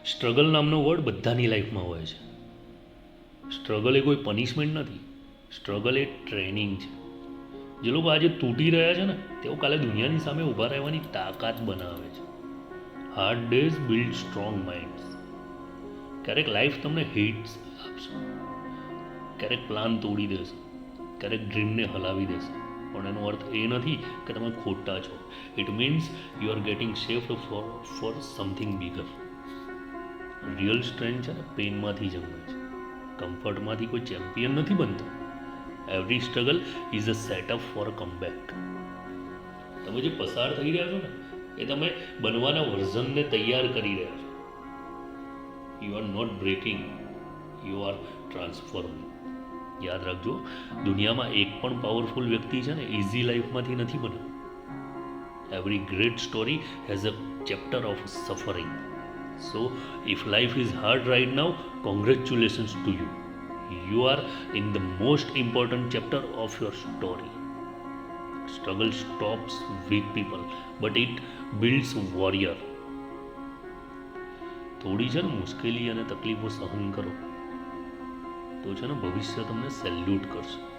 Struggle નામનો word બધાની લાઈફમાં હોય છે. સ્ટ્રગલ એ કોઈ પનિશમેન્ટ નથી. સ્ટ્રગલ એ ટ્રેનિંગ છે. જે લોકો આજે તૂટી રહ્યા છે ને તેઓ કાલે દુનિયાની સામે ઊભા રહેવાની તાકાત બનાવે છે. Hard days build strong minds. ક્યારેક લાઈફ તમને હિટ્સ આપશે, ક્યારેક પ્લાન તોડી દેશે, ક્યારેક ડ્રીમને હલાવી દેશે, પણ એનો અર્થ એ નથી કે તમે ખોટા છો. It means you are getting shaped for something bigger. Real strength છે ને પેનમાંથી જન્મે છે. કમ્ફર્ટમાંથી કોઈ ચેમ્પિયન નથી બનતો. Every struggle is a setup for a comeback. તમે જે પસાર થઈ રહ્યા છો ને એ તમે બનવાના વર્ઝનને તૈયાર કરી રહ્યા છો. You are not breaking, you are transforming. યાદ રાખજો, દુનિયામાં એક પણ પાવરફુલ વ્યક્તિ છે ને ઇઝી લાઈફમાંથી નથી બન્યો. Every great story has a chapter of suffering. So if life is hard right now, congratulations to you. You are in the most important chapter of your story. Struggle stops weak people, but it builds warrior. થોડી છે ને મુશ્કેલી અને તકલીફો સહન કરો તો છે ને ભવિષ્ય તમને સેલ્યુટ કરશે.